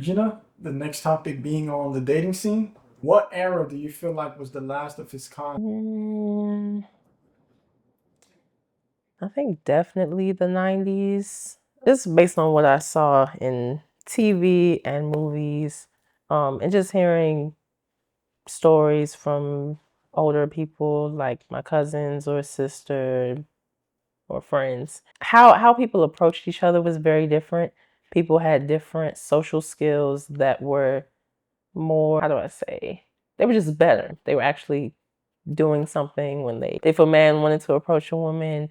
Regina, the next topic being on the dating scene. What era do you feel like was the last of its kind? Mm, I think definitely the 90s. It's based on what I saw in TV and movies, and just hearing stories from older people like my cousins or sister or friends. How people approached each other was very different. People had different social skills that were more, how do I say, they were just better. They were actually doing something when if a man wanted to approach a woman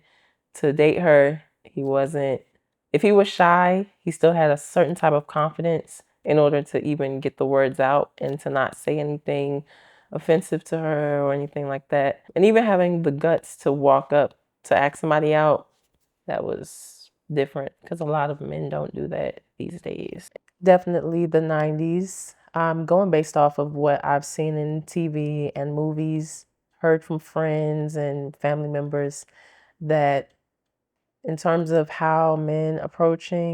to date her, he wasn't, if he was shy, he still had a certain type of confidence in order to even get the words out and to not say anything offensive to her or anything like that. And even having the guts to walk up to ask somebody out, that was different because a lot of men don't do that these days. Definitely the 90s. I'm going based off of what I've seen in TV and movies, heard from friends and family members that in terms of how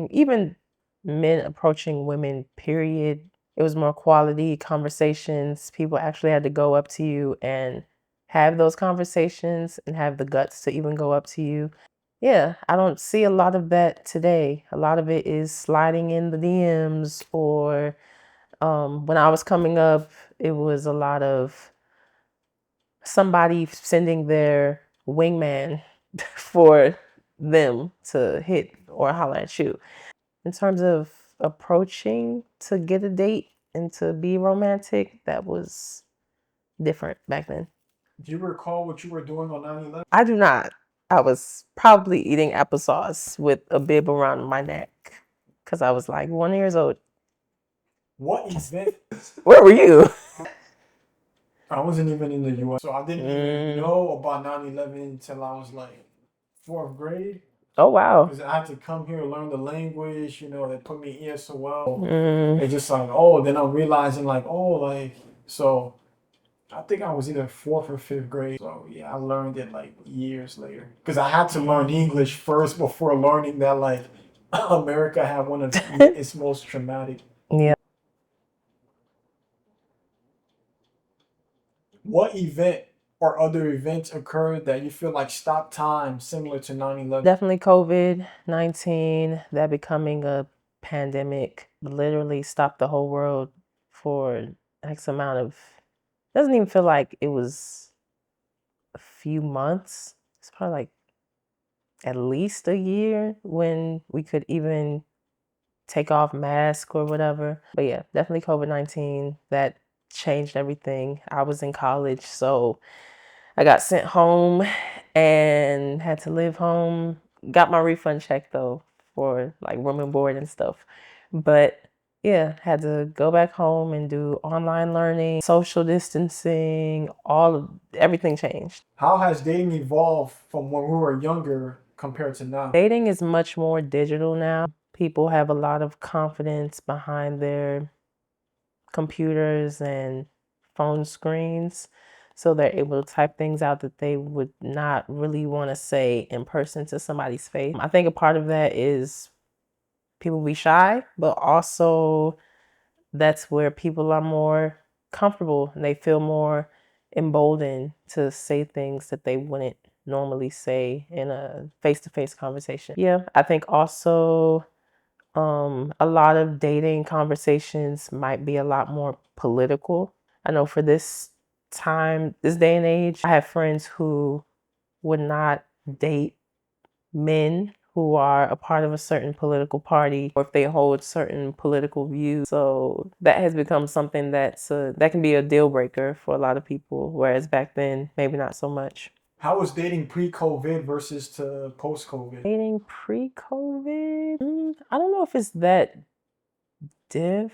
even men approaching women, period, it was more quality conversations. People actually had to go up to you and have those conversations and have the guts to even go up to you. Yeah, I don't see a lot of that today. A lot of it is sliding in the DMs, or when I was coming up, it was a lot of somebody sending their wingman for them to hit or holler at you. In terms of approaching to get a date and to be romantic, that was different back then. Do you recall what you were doing on 9/11? I do not. I was probably eating applesauce with a bib around my neck because I was like 1 years old. What event? Where were you? I wasn't even in the US, so I didn't even Mm. know about 9/11 until I was like fourth grade. Oh, wow. Because I had to come here and learn the language, they put me ESOL. Mm. It's just like, oh, then I'm realizing, like, oh, like, so I think I was either fourth or fifth grade. So yeah, I learned it like years later because I had to learn English first before learning that like America had one of its most traumatic. Yeah. What event or other events occurred that you feel like stopped time similar to 9/11? Definitely COVID-19, that becoming a pandemic literally stopped the whole world for X amount of, doesn't even feel like it was a few months. It's probably like at least a year when we could even take off mask or whatever. But yeah, definitely COVID-19, that changed everything. I was in college, so I got sent home and had to live home. Got my refund check though for like room and board and stuff. But yeah, had to go back home and do online learning, social distancing, everything changed. How has dating evolved from when we were younger compared to now? Dating is much more digital now. People have a lot of confidence behind their computers and phone screens. So they're able to type things out that they would not really want to say in person to somebody's face. I think a part of that is people be shy, but also that's where people are more comfortable and they feel more emboldened to say things that they wouldn't normally say in a face-to-face conversation. Yeah, I think also a lot of dating conversations might be a lot more political. I know for this time, this day and age, I have friends who would not date men who are a part of a certain political party or if they hold certain political views. So that has become something that can be a deal breaker for a lot of people, whereas back then, maybe not so much. How was dating pre-COVID versus to post-COVID? Dating pre-COVID, I don't know if it's that diff.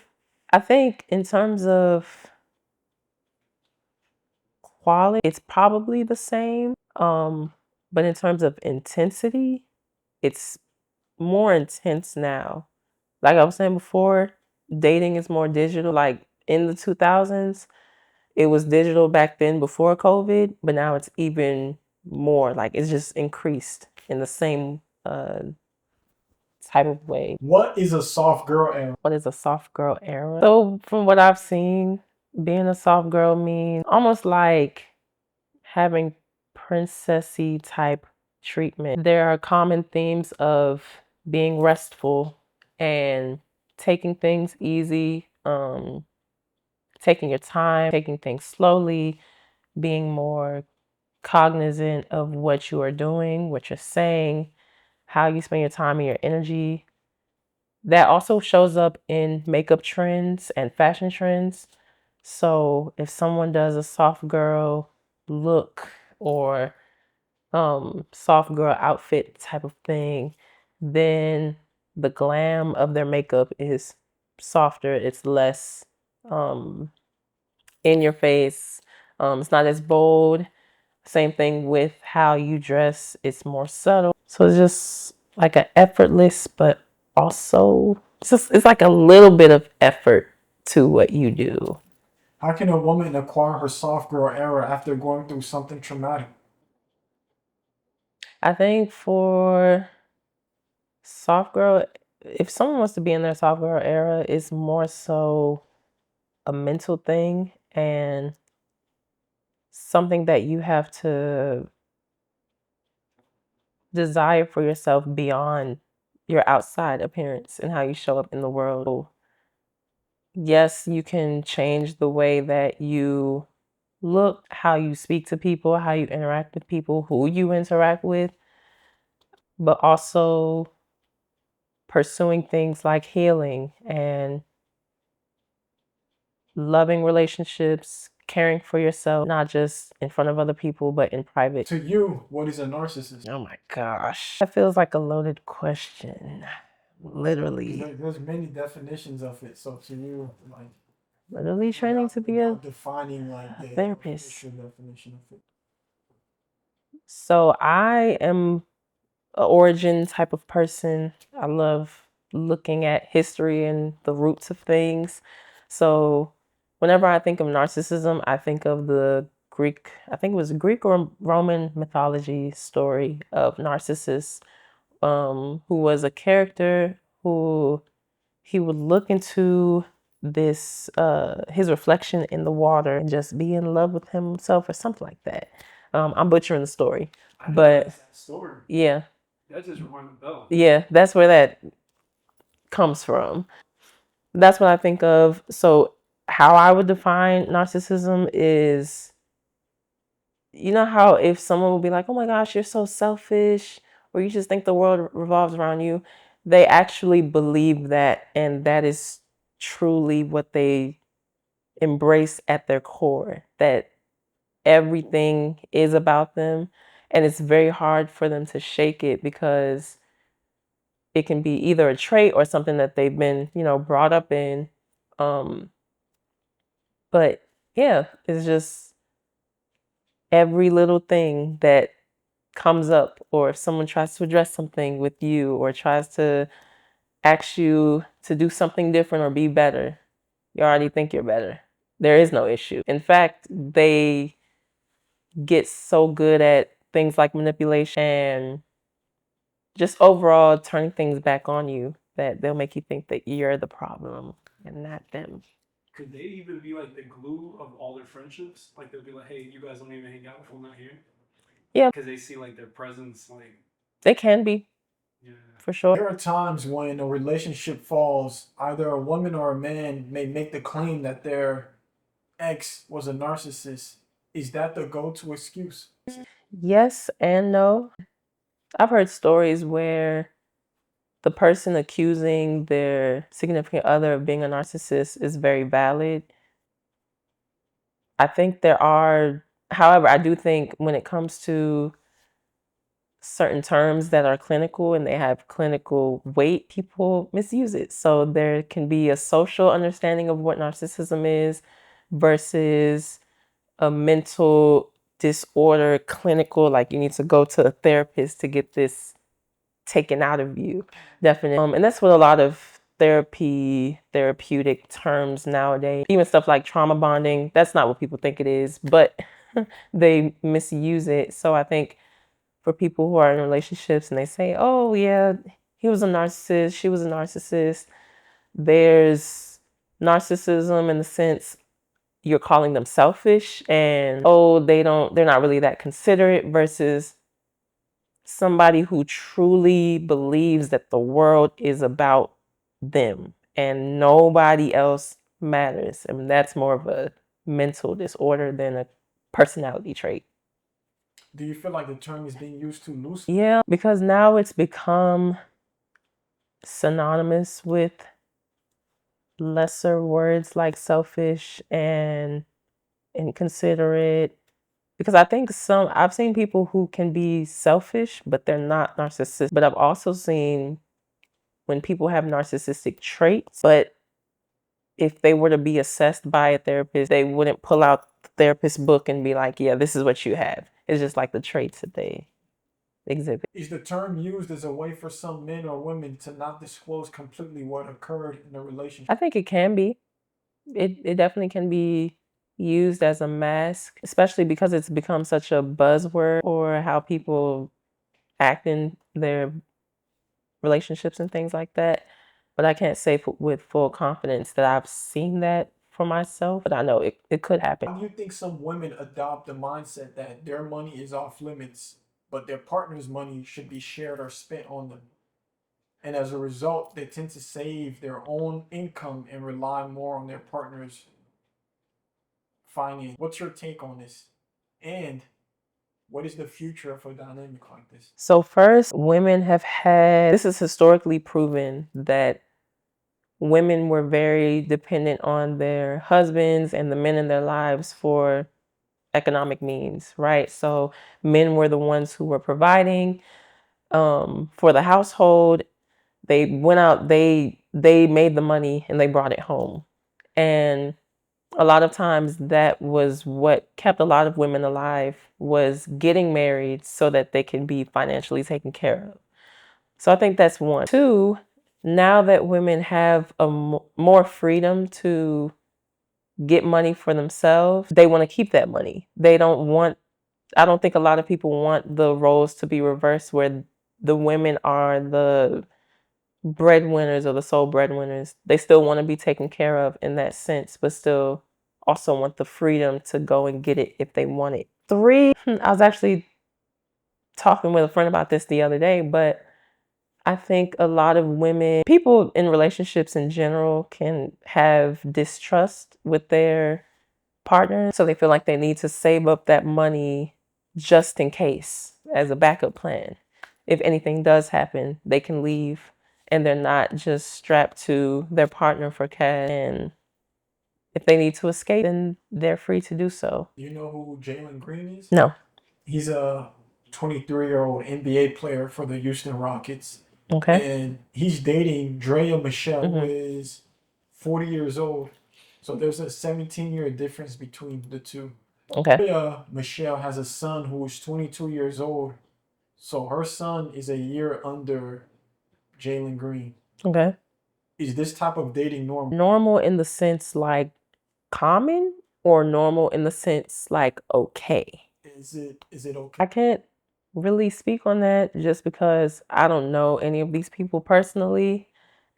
I think in terms of quality, it's probably the same. But in terms of intensity, it's more intense now. Like I was saying before, dating is more digital. Like in the 2000s, it was digital back then before COVID, but now it's even more. Like it's just increased in the same type of way. What is a soft girl era? What is a soft girl era? So from what I've seen, being a soft girl means almost like having princessy type treatment. There are common themes of being restful and taking things easy, taking your time, taking things slowly, being more cognizant of what you are doing, what you're saying, how you spend your time and your energy. That also shows up in makeup trends and fashion trends. So if someone does a soft girl look or soft girl outfit type of thing, then the glam of their makeup is softer. It's less in your face. It's not as bold. Same thing with how you dress. It's more subtle. So it's just like an effortless, but also it's like a little bit of effort to what you do. How can a woman acquire her soft girl era after going through something traumatic? I think for soft girl, if someone wants to be in their soft girl era, it's more so a mental thing and something that you have to desire for yourself beyond your outside appearance and how you show up in the world. Yes, you can change the way that you look, how you speak to people, how you interact with people, who you interact with, but also pursuing things like healing and loving relationships, caring for yourself, not just in front of other people, but in private. To you, what is a narcissist? Oh my gosh. That feels like a loaded question. 'Cause Literally. there's many definitions of it. So to you, like Literally training to be a without defining like the therapist. official definition of it. So I am a origin type of person. I love looking at history and the roots of things. So whenever I think of narcissism, I think of the Greek, I think it was Greek or Roman mythology story of Narcissus, who was a character who he would look into this his reflection in the water and just be in love with himself or something like that. I'm butchering the story, but Story. yeah, That just rang a bell. yeah, that's where that comes from. That's what I think of. So how I would define narcissism is, you know how if someone would be like, "Oh my gosh, you're so selfish," or you just think the world revolves around you, they actually believe that, and that is truly what they embrace at their core, that everything is about them, and it's very hard for them to shake it because it can be either a trait or something that they've been, brought up in. Um, but yeah, it's just every little thing that comes up, or if someone tries to address something with you or tries to ask you to do something different or be better, you already think you're better. There is no issue. In fact, they get so good at things like manipulation and just overall turning things back on you that they'll make you think that you're the problem and not them. Could they even be like the glue of all their friendships? Like they'll be like, "Hey, you guys don't even hang out if I'm not here." Yeah. Because they see like their presence, like They can be, yeah. for sure. There are times when a relationship falls, either a woman or a man may make the claim that their ex was a narcissist. Is that the go-to excuse? Yes and no. I've heard stories where the person accusing their significant other of being a narcissist is very valid. I think there are, however, I do think when it comes to certain terms that are clinical and they have clinical weight, people misuse it. So there can be a social understanding of what narcissism is versus a mental disorder, clinical, like you need to go to a therapist to get this taken out of you. Definitely. And that's what a lot of therapeutic terms nowadays, even stuff like trauma bonding, that's not what people think it is, but they misuse it. So I think for people who are in relationships and they say, "Oh yeah, he was a narcissist, she was a narcissist. There's narcissism in the sense you're calling them selfish and they're not really that considerate versus somebody who truly believes that the world is about them and nobody else matters. And that's more of a mental disorder than a personality trait. Do you feel like the term is being used too loosely? Yeah, because now it's become synonymous with lesser words like selfish and inconsiderate. Because I think I've seen people who can be selfish, but they're not narcissistic. But I've also seen when people have narcissistic traits, but if they were to be assessed by a therapist, they wouldn't pull out the therapist book and be like, yeah, this is what you have. It's just like the traits that they exhibit. Is the term used as a way for some men or women to not disclose completely what occurred in a relationship? I think it can be. It definitely can be used as a mask, especially because it's become such a buzzword or how people act in their relationships and things like that. But I can't say with full confidence that I've seen that for myself, but I know it could happen. How do you think some women adopt the mindset that their money is off limits, but their partner's money should be shared or spent on them? And as a result, they tend to save their own income and rely more on their partner's finance. What's your take on this? And what is the future of a dynamic like this? So first, women have had, this is historically proven that women were very dependent on their husbands and the men in their lives for economic means, right? So men were the ones who were providing for the household. They went out, they made the money and they brought it home. And a lot of times that was what kept a lot of women alive, was getting married so that they can be financially taken care of. So I think that's one. Two, now that women have more freedom to get money for themselves, they want to keep that money. They don't want, I don't think a lot of people want the roles to be reversed where the women are the breadwinners or the sole breadwinners. They still want to be taken care of in that sense, but still also want the freedom to go and get it if they want it. Three, I was actually talking with a friend about this the other day, but I think a lot of women, people in relationships in general, can have distrust with their partners. So they feel like they need to save up that money just in case as a backup plan. If anything does happen, they can leave and they're not just strapped to their partner for cash. And if they need to escape, then they're free to do so. Do you know who Jalen Green is? No. He's a 23-year-old NBA player for the Houston Rockets. Okay. And he's dating Drea Michelle, who Mhm. is 40 years old. So there's a 17-year difference between the two. Okay. Drea Michelle has a son who is 22 years old. So her son is a year under Jalen Green. Okay. Is this type of dating normal? Normal in the sense like common or normal in the sense like okay? Is it okay? I can't really speak on that just because I don't know any of these people personally.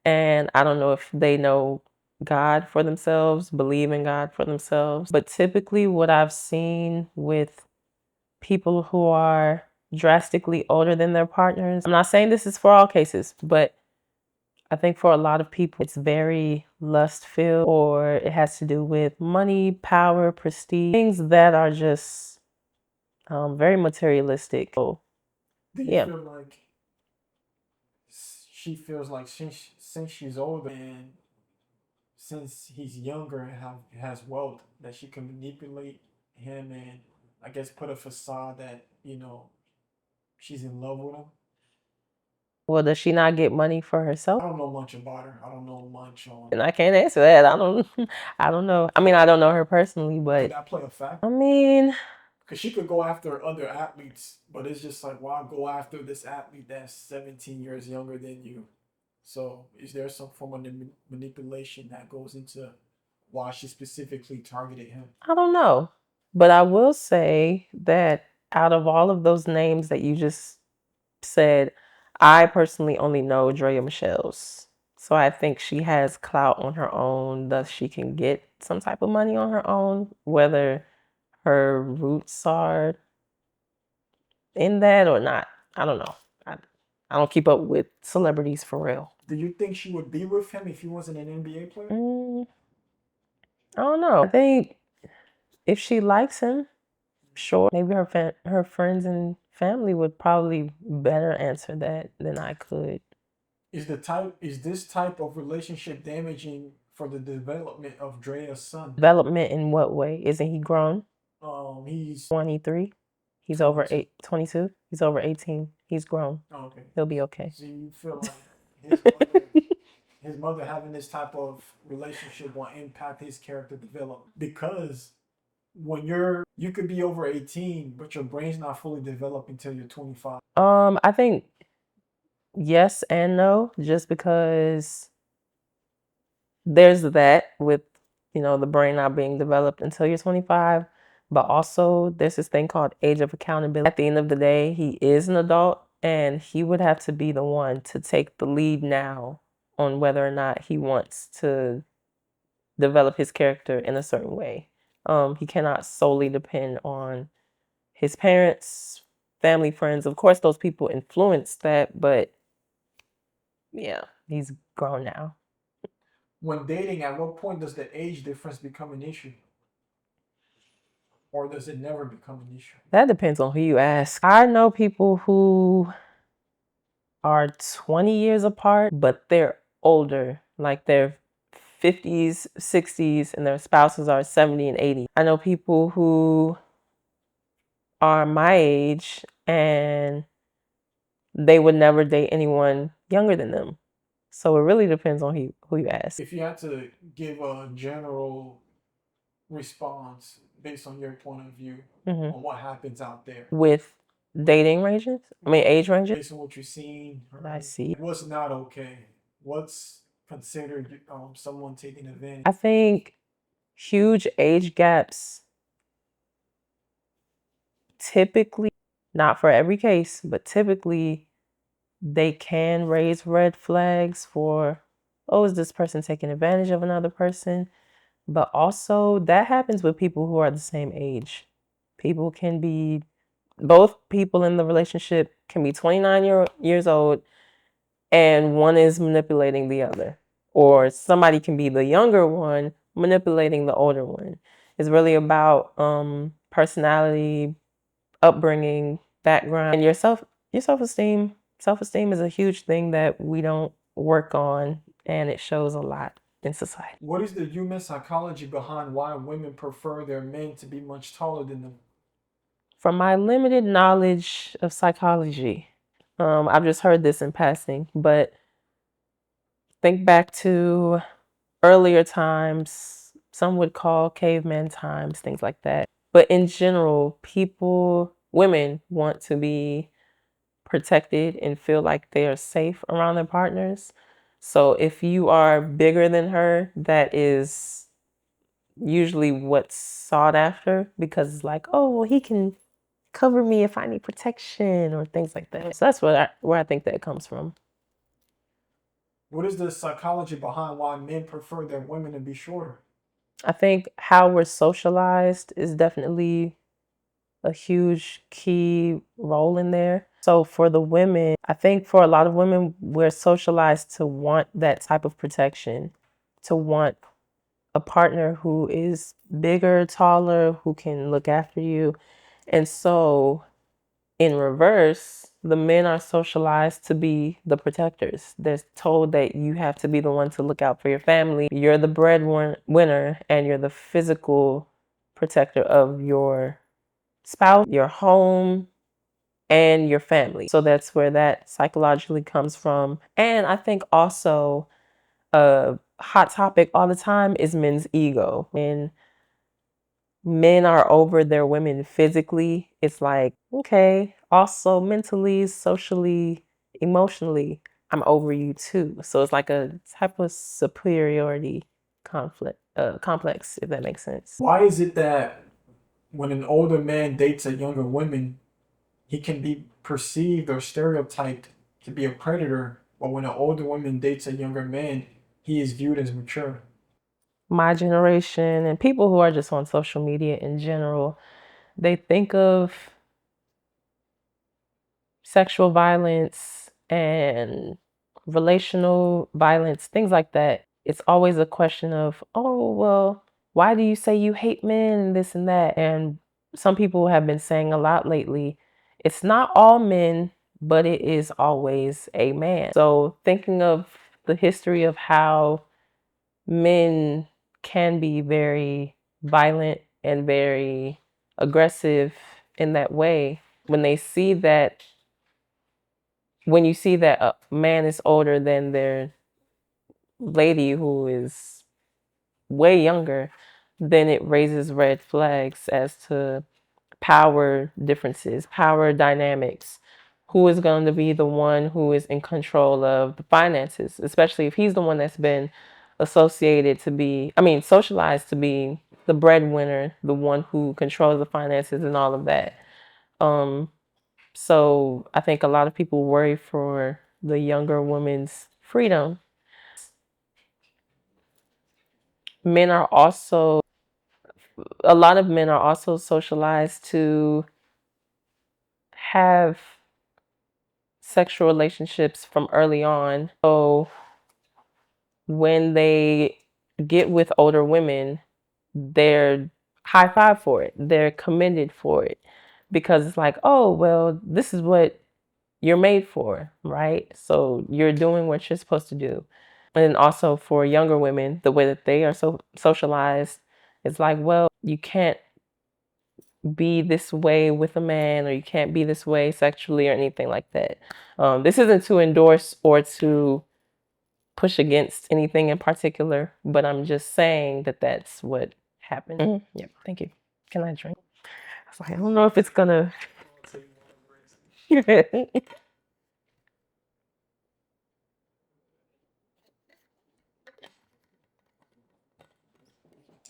And I don't know if they know God for themselves, believe in God for themselves. But typically, what I've seen with people who are drastically older than their partners, I'm not saying this is for all cases, but I think for a lot of people, it's very lust filled or it has to do with money, power, prestige, things that are just very materialistic. So, Do you yeah. feel like she feels like since she's older and since he's younger and has wealth that she can manipulate him and I guess put a facade that she's in love with him? Well, does she not get money for herself? I don't know much about her. I don't know much on. And I can't answer that. I don't I don't know. I mean, I don't know her personally, Could but that play a factor? I mean, Because she could go after other athletes, but it's just like, why go after this athlete that's 17 years younger than you? So, is there some form of manipulation that goes into why she specifically targeted him? I don't know. But I will say that out of all of those names that you just said, I personally only know Drea Michelle's. So I think she has clout on her own, thus she can get some type of money on her own, whether her roots are in that or not. I don't know. I don't keep up with celebrities for real. Do you think she would be with him if he wasn't an NBA player? I don't know. I think if she likes him, sure. Maybe her friends and family would probably better answer that than I could. Is this type of relationship damaging for the development of Drea's son? Development in what way? Isn't he grown? He's 23. He's 22. over 22. He's over 18. He's grown. Oh, okay. He'll be okay. So you feel like his mother having this type of relationship will impact his character development, because when you could be over 18 but your brain's not fully developed until you're 25. I think yes and no, just because there's that with, the brain not being developed until you're 25, but also there's this thing called age of accountability. At the end of the day, he is an adult and he would have to be the one to take the lead now on whether or not he wants to develop his character in a certain way. He cannot solely depend on his parents, family, friends. Of course, those people influence that, but yeah, he's grown now. When dating, at what point does the age difference become an issue? Or does it never become an issue? That depends on who you ask. I know people who are 20 years apart, but they're older, like they're 50s, 60s, and their spouses are 70 and 80. I know people who are my age and they would never date anyone younger than them. So it really depends on who you ask. If you had to give a general response based on your point of view on what happens out there With dating ranges, age ranges, based on what you've seen, I see. what's not okay? What's considered someone taking advantage? I think huge age gaps typically, not for every case, but typically they can raise red flags for, oh, is this person taking advantage of another person? But also that happens with people who are the same age. Both people in the relationship can be 29 years old and one is manipulating the other. Or somebody can be the younger one manipulating the older one. It's really about personality, upbringing, background, and your self-esteem. Self-esteem is a huge thing that we don't work on, and it shows a lot in society. What is the human psychology behind why women prefer their men to be much taller than them? From my limited knowledge of psychology, I've just heard this in passing, but think back to earlier times, some would call caveman times, things like that. But in general, women want to be protected and feel like they are safe around their partners. So if you are bigger than her, that is usually what's sought after, because it's like, oh, well, he can cover me if I need protection or things like that. So that's where I think that comes from. What is the psychology behind why men prefer their women to be shorter? I think how we're socialized is definitely a huge key role in there. So for the women, I think for a lot of women, we're socialized to want that type of protection, to want a partner who is bigger, taller, who can look after you. And so in reverse, the men are socialized to be the protectors. They're told that you have to be the one to look out for your family. You're the breadwinner and you're the physical protector of your spouse, your home, and your family. So that's where that psychologically comes from. And I think also a hot topic all the time is men's ego. When men are over their women physically, it's like, okay, also mentally, socially, emotionally, I'm over you too. So it's like a type of superiority complex, if that makes sense. Why is it that when an older man dates a younger woman, he can be perceived or stereotyped to be a predator, but when an older woman dates a younger man, he is viewed as mature. My generation and people who are just on social media in general, they think of sexual violence and relational violence, things like that. It's always a question of, oh, well, why do you say you hate men and this and that? And some people have been saying a lot lately, it's not all men, but it is always a man. So thinking of the history of how men can be very violent and very aggressive in that way, when they see that when you see that a man is older than their lady who is way younger, then it raises red flags as to power differences, power dynamics. Who is going to be the one who is in control of the finances, especially if he's the one that's been socialized to be the breadwinner, the one who controls the finances and all of that. So I think a lot of people worry for the younger woman's freedom. Men are also, a lot of men are also socialized to have sexual relationships from early on. So when they get with older women, they're high five for it. They're commended for it because it's like, oh, well, this is what you're made for, right? So you're doing what you're supposed to do. And also for younger women, the way that they are so socialized, it's like, well, you can't be this way with a man, or you can't be this way sexually or anything like that. This isn't to endorse or to push against anything in particular, but I'm just saying that that's what happened. Yep, thank you. Can I drink? I was like, I don't know if it's gonna.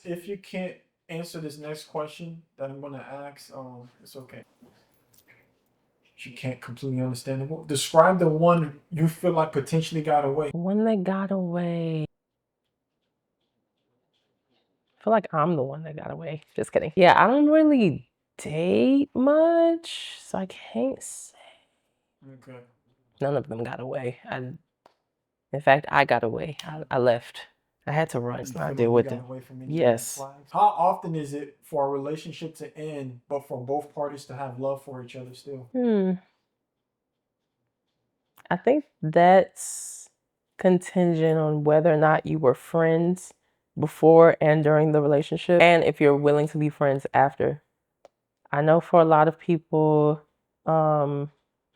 If you can't answer this next question that I'm gonna ask, it's okay. She can't completely understandable. Describe the one you feel like potentially got away. One that got away. I feel like I'm the one that got away. Just kidding. Yeah, I don't really date much, so I can't say. Okay. None of them got away. In fact, I got away. I left. I had to run. You It's feel not like deal you with got it. away from any red Yes. flags? How often is it for a relationship to end, but for both parties to have love for each other still? I think that's contingent on whether or not you were friends before and during the relationship, and if you're willing to be friends after. I know for a lot of people, I've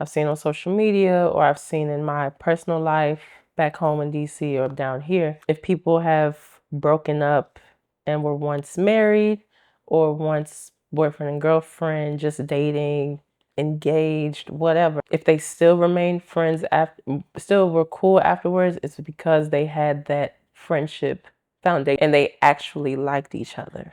seen on social media or I've seen in my personal life back home in DC or down here, if people have broken up and were once married or once boyfriend and girlfriend, just dating, engaged, whatever, if they still remain friends after, still were cool afterwards, it's because they had that friendship foundation and they actually liked each other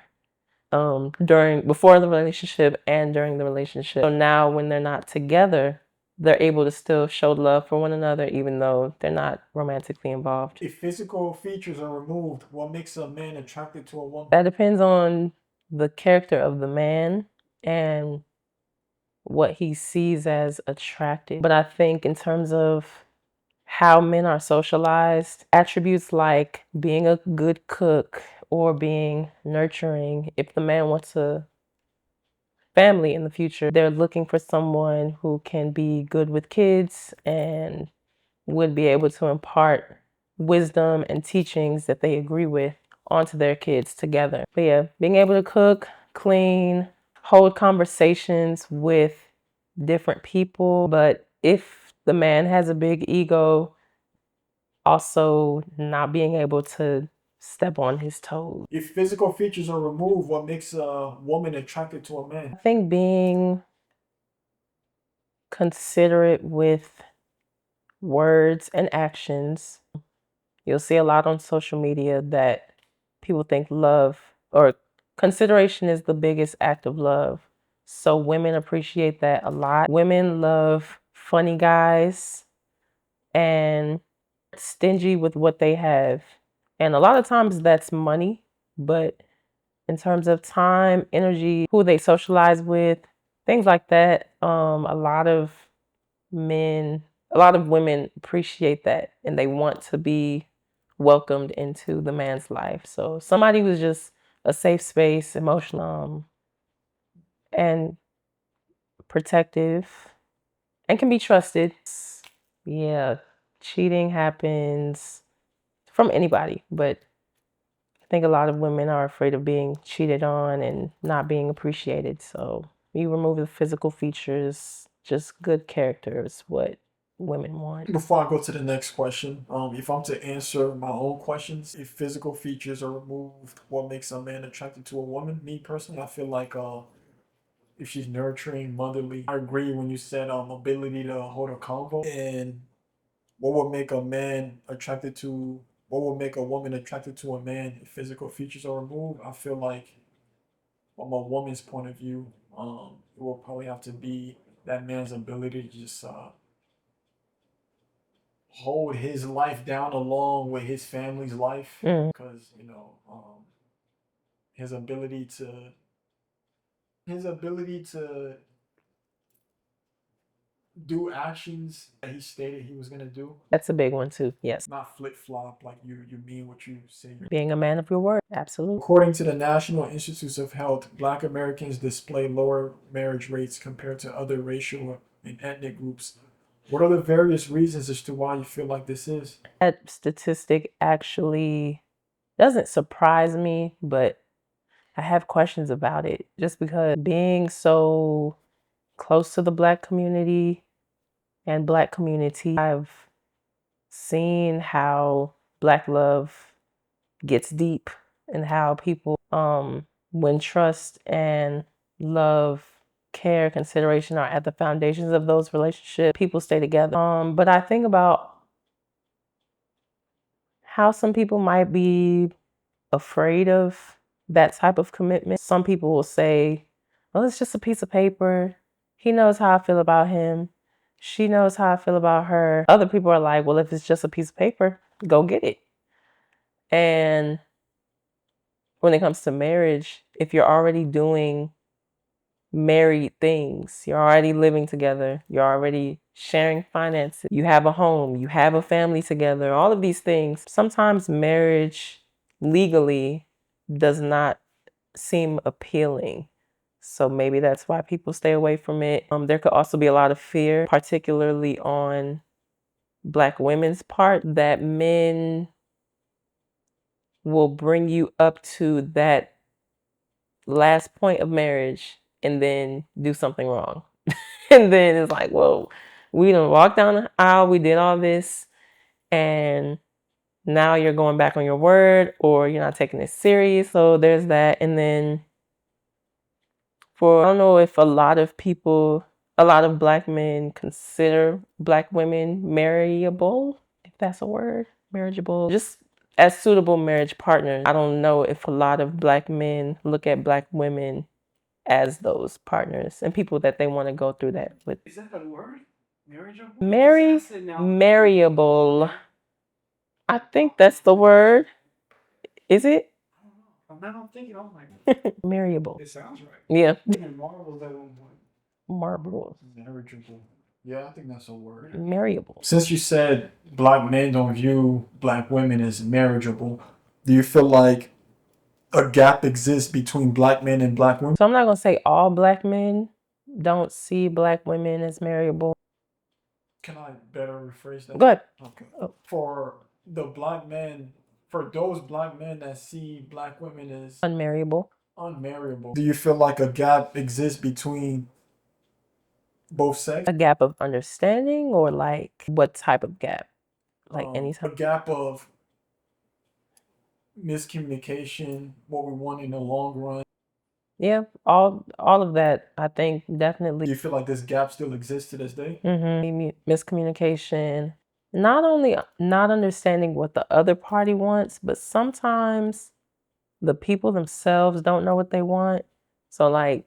before the relationship and during the relationship. So now when they're not together, they're able to still show love for one another even though they're not romantically involved. If physical features are removed, what makes a man attracted to a woman? That depends on the character of the man and what he sees as attractive. But I think in terms of how men are socialized, attributes like being a good cook or being nurturing, if the man wants a family in the future, they're looking for someone who can be good with kids and would be able to impart wisdom and teachings that they agree with onto their kids together. But yeah, being able to cook, clean, hold conversations with different people. But if the man has a big ego, also not being able to step on his toes. If physical features are removed, what makes a woman attracted to a man? I think being considerate with words and actions. You'll see a lot on social media that people think love or consideration is the biggest act of love. So women appreciate that a lot. Women love funny guys. and stingy with what they have. And a lot of times that's money, but in terms of time, energy, who they socialize with, things like that, men, a lot of women appreciate that and they want to be welcomed into the man's life. So somebody who's just a safe space, emotional, and protective and can be trusted. Yeah, cheating happens from anybody, but I think a lot of women are afraid of being cheated on and not being appreciated. So you remove the physical features, just good character is what women want. Before I go to the next question, if I'm to answer my own questions, if physical features are removed, what makes a man attracted to a woman? Me personally, I feel like if she's nurturing, motherly. I agree when you said ability to hold a convo. And what would make a man attracted to what would make a woman attracted to a man if physical features are removed? I feel like from a woman's point of view, it will probably have to be that man's ability to just hold his life down along with his family's life. Because his ability to his ability to do actions that he stated he was gonna do. That's a big one too. Yes. Not flip flop like you mean what you say. Being a man of your word. Absolutely. According to the National Institutes of Health, Black Americans display lower marriage rates compared to other racial and ethnic groups. What are the various reasons as to why you feel like this is? That statistic actually doesn't surprise me, but I have questions about it just because being so close to the Black community and Black community, I've seen how Black love gets deep and how people, when trust and love, care, consideration are at the foundations of those relationships, people stay together. But I think about how some people might be afraid of that type of commitment. Some people will say, well, it's just a piece of paper. He knows how I feel about him. She knows how I feel about her. Other people are like, well, if it's just a piece of paper, go get it. And when it comes to marriage, if you're already doing married things, you're already living together, you're already sharing finances, you have a home, you have a family together, all of these things, sometimes marriage legally does not seem appealing. So maybe that's why people stay away from it. There could also be a lot of fear, particularly on Black women's part, that men will bring you up to that last point of marriage and then do something wrong. And then it's like, whoa, we done walked down the aisle, we did all this, and now you're going back on your word or you're not taking it serious. So there's that. And then I don't know if a lot of Black men consider Black women marriable, if that's a word, marriageable, just as suitable marriage partners. I don't know if a lot of Black men look at Black women as those partners and people that they want to go through that with. Is that a word? Marriageable? Marryable. I think that's the word. Is it? I'm not thinking, oh my God. Marryable. It sounds right. Yeah. Marbles at one point. Marbles. Marriageable. Yeah, I think that's a word. Marryable. Since you said Black men don't view Black women as marriageable, do you feel like a gap exists between Black men and Black women? So I'm not going to say all Black men don't see Black women as marryable. Can I better rephrase that? Go ahead. Okay. For those Black men that see Black women as Unmarryable. do you feel like a gap exists between both sexes? A gap of understanding or like what type of gap? Like any A type. gap of miscommunication, what we want in the long run. Yeah, all of that, I think Do definitely. you feel like this gap still exists to this day? Miscommunication. Not only not understanding what the other party wants, but sometimes the people themselves don't know what they want. So like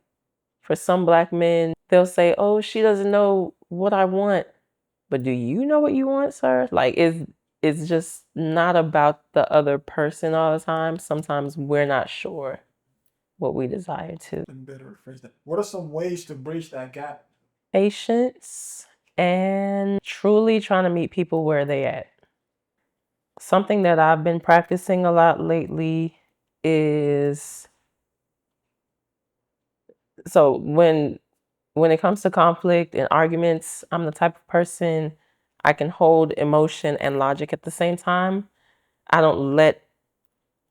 for some Black men, they'll say, oh, she doesn't know what I want. but do you know what you want, sir? Like, it's just not about the other person all the time. Sometimes we're not sure what we desire to. And better phrase that. What are some ways to bridge that gap? Patience and truly trying to meet people where they at. Something that I've been practicing a lot lately is, so when it comes to conflict and arguments, I'm the type of person, I can hold emotion and logic at the same time. I don't let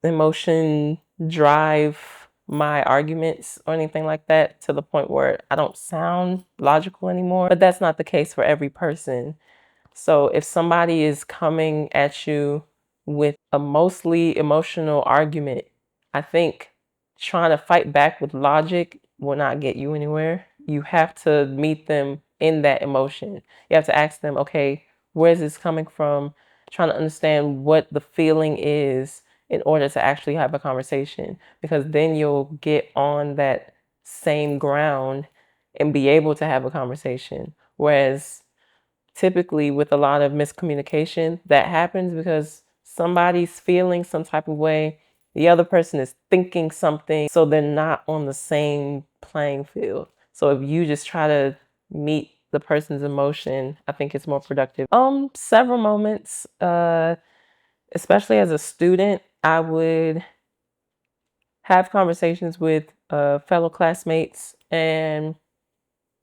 emotion drive my arguments or anything like that to the point where I don't sound logical anymore. But that's not the case for every person. So if somebody is coming at you with a mostly emotional argument, I think trying to fight back with logic will not get you anywhere. You have to meet them in that emotion. You have to ask them, okay, where's this coming from? Trying to understand what the feeling is in order to actually have a conversation, because then you'll get on that same ground and be able to have a conversation. Whereas typically with a lot of miscommunication, that happens because somebody's feeling some type of way, the other person is thinking something, so they're not on the same playing field. So if you just try to meet the person's emotion, I think it's more productive. Several moments, especially as a student, I would have conversations with fellow classmates, and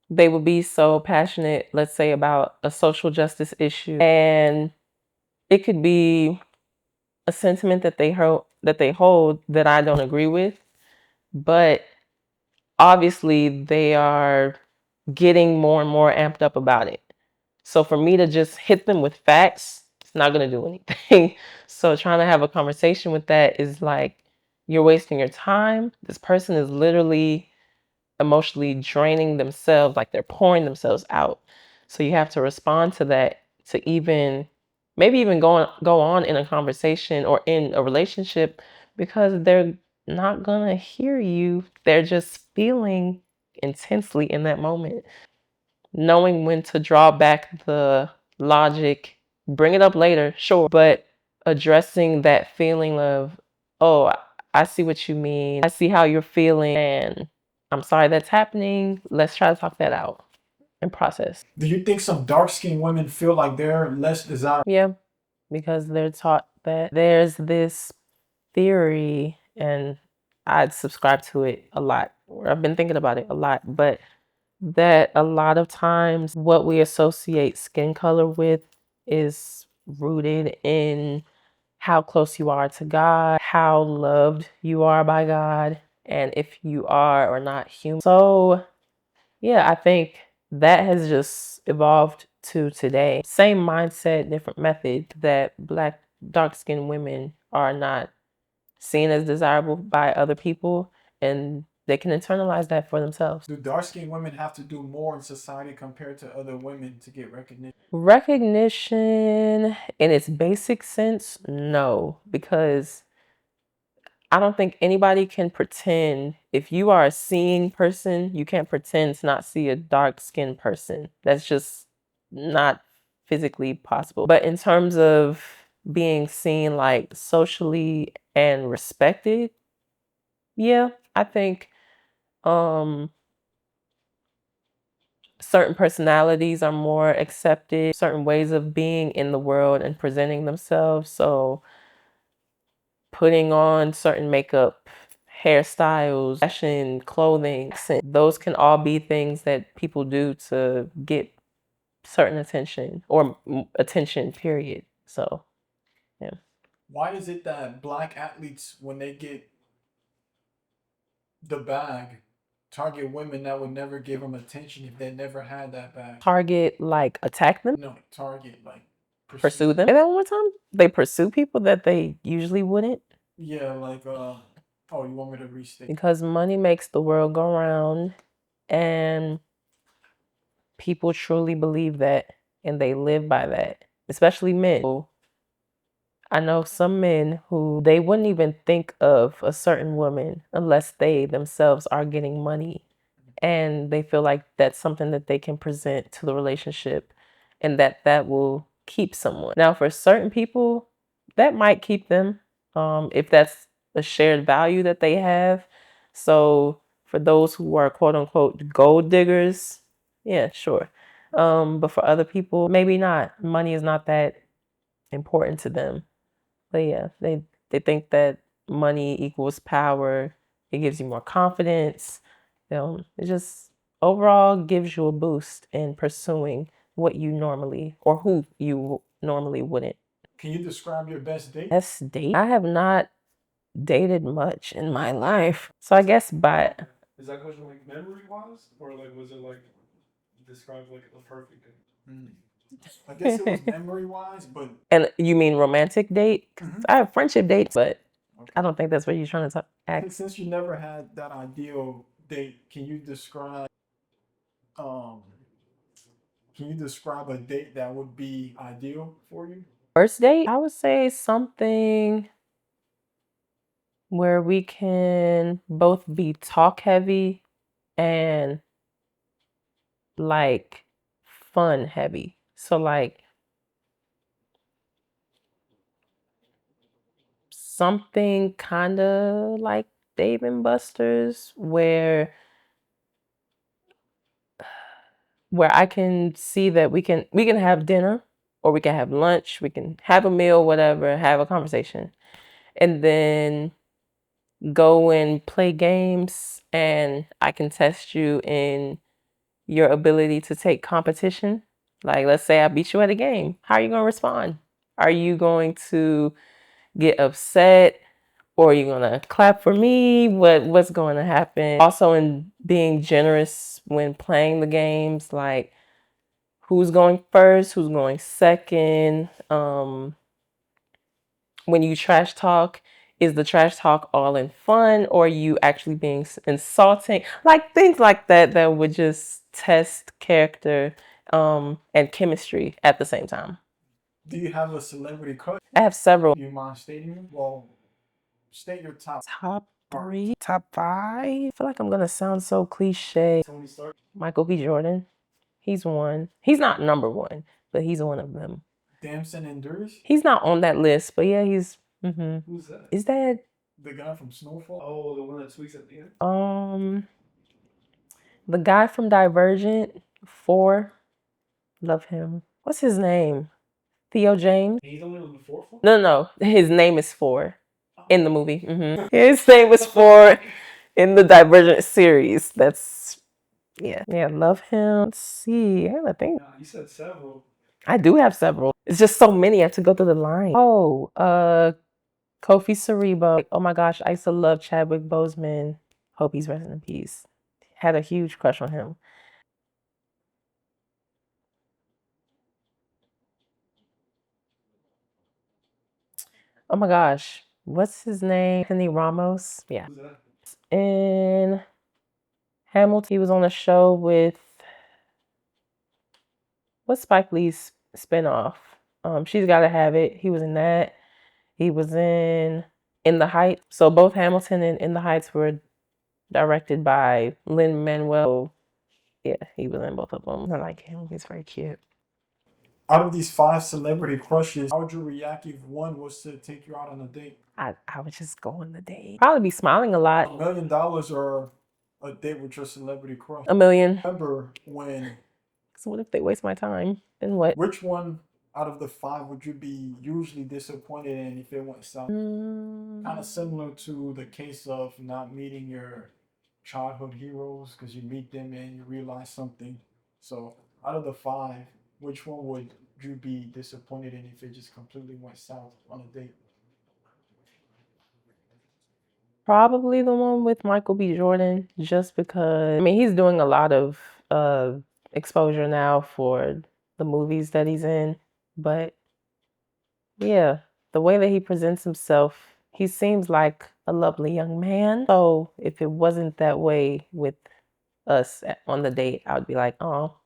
they would be so passionate, let's say, about a social justice issue, and it could be a sentiment that they hold that I don't agree with, but obviously they are getting more and more amped up about it. So for me to just hit them with facts, it's not going to do anything. So trying to have a conversation with that is like, you're wasting your time. This person is literally emotionally draining themselves, like they're pouring themselves out. So you have to respond to that to even maybe even go on in a conversation or in a relationship, because they're not gonna hear you. They're just feeling intensely in that moment. Knowing when to draw back the logic, bring it up later, sure, but addressing that feeling of, oh, I see what you mean. I see how you're feeling, and I'm sorry that's happening. Let's try to talk that out and process. Do you think some dark skinned women feel like they're less desirable? Yeah, because they're taught that there's this theory, and I'd subscribe to it a lot, or I've been thinking about it a lot, but that a lot of times what we associate skin color with is rooted in how close you are to God, how loved you are by God, and if you are or not human. So, yeah, I think that has just evolved to today. Same mindset, different method, that Black dark skinned women are not seen as desirable by other people, and they can internalize that for themselves. Do dark skinned women have to do more in society compared to other women to get recognition? Recognition in its basic sense, no, because I don't think anybody can pretend. If you are a seeing person, you can't pretend to not see a dark skinned person. That's just not physically possible. But in terms of being seen like socially and respected, yeah, I think um certain personalities are more accepted, certain ways of being in the world and presenting themselves. So putting on certain makeup, hairstyles, fashion, clothing, those can all be things that people do to get certain attention, or attention, period. So, yeah. Why is it that black athletes, when they get the bag, target women that would never give them attention if they never had that bag? Target, like attack them, No, target, like pursue them. Say that one more time. They pursue people that they usually wouldn't. Yeah, like, oh, you want me to restate? Because money makes the world go round, and people truly believe that, and they live by that, especially men. I know some men who they wouldn't even think of a certain woman unless they themselves are getting money, and they feel like that's something that they can present to the relationship, and that will keep someone. Now, for certain people, that might keep them if that's a shared value that they have. So for those who are quote unquote gold diggers, yeah, sure. But for other people, maybe not. Money is not that important to them. But yeah, they think that money equals power. It gives you more confidence. It just overall gives you a boost in pursuing what you normally or who you normally wouldn't. Can you describe your best date? Best date? I have not dated much in my life. So I guess by Is that question like memory wise, or like was it like describe like a perfect day? I guess it was memory wise, but and you mean romantic date? 'Cause I have friendship dates, but okay. I don't think that's what you're trying to ask. Since you never had that ideal date, um can you describe a date that would be ideal for you? First date, I would say something where we can both be talk heavy and like fun heavy. So like something kind of like Dave and Buster's where I can see that we can have dinner or we can have lunch, we can have a meal, whatever, have a conversation. And then go and play games and I can test you in your ability to take competition. Like let's say I beat you at a game. How are you going to respond? Are you going to get upset or are you going to clap for me? What's going to happen? Also in being generous when playing the games, like who's going first, who's going second, when you trash talk, is the trash talk all in fun or are you actually being insulting? Like things like that would just test character and chemistry at the same time. Do you have a celebrity crush? I have several. Do you mind stating them? Well, state your top 3, top 5. I feel like I'm gonna sound so cliche. Tony Stark. Michael B. Jordan. He's one. He's not number one, but he's one of them. Damson and Durs? He's not on that list, but yeah, he's. Who's that? Is that The guy from Snowfall? Oh, the one that tweaks at the end. the guy from Divergent 4? Love him. What's his name? Theo James? He's only on the fourth one. No. His name is 4 in the movie. His name is 4 in the Divergent series. That's yeah. Love him. Let's see. I gotta think. Nah, you said several. I do have several. It's just so many. I have to go through the line. Oh, Kofi Cerebo. Oh my gosh, I used to love Chadwick Boseman. Hope he's resting in peace. Had a huge crush on him. Oh my gosh, what's his name? Anthony Ramos. Yeah. Who's that? In Hamilton, he was on a show with what's Spike Lee's spinoff? She's Gotta Have It. He was in that. He was in the Heights. So both Hamilton and In the Heights were directed by Lin-Manuel. Yeah, he was in both of them. I like him. He's very cute. Out of these 5 celebrity crushes, how would you react if one was to take you out on a date? I would just go on the date. Probably be smiling a lot. $1 million or a date with your celebrity crush? $1 million. Remember when? So what if they waste my time? Then what? Which one out of the 5 would you be usually disappointed in if it went south? Kind of similar to the case of not meeting your childhood heroes because you meet them and you realize something. So out of the 5, which one would you be disappointed in if it just completely went south on a date? Probably the one with Michael B. Jordan, just because, I mean, he's doing a lot of exposure now for the movies that he's in. But yeah, the way that he presents himself, he seems like a lovely young man. So if it wasn't that way with us on the date, I would be like, oh.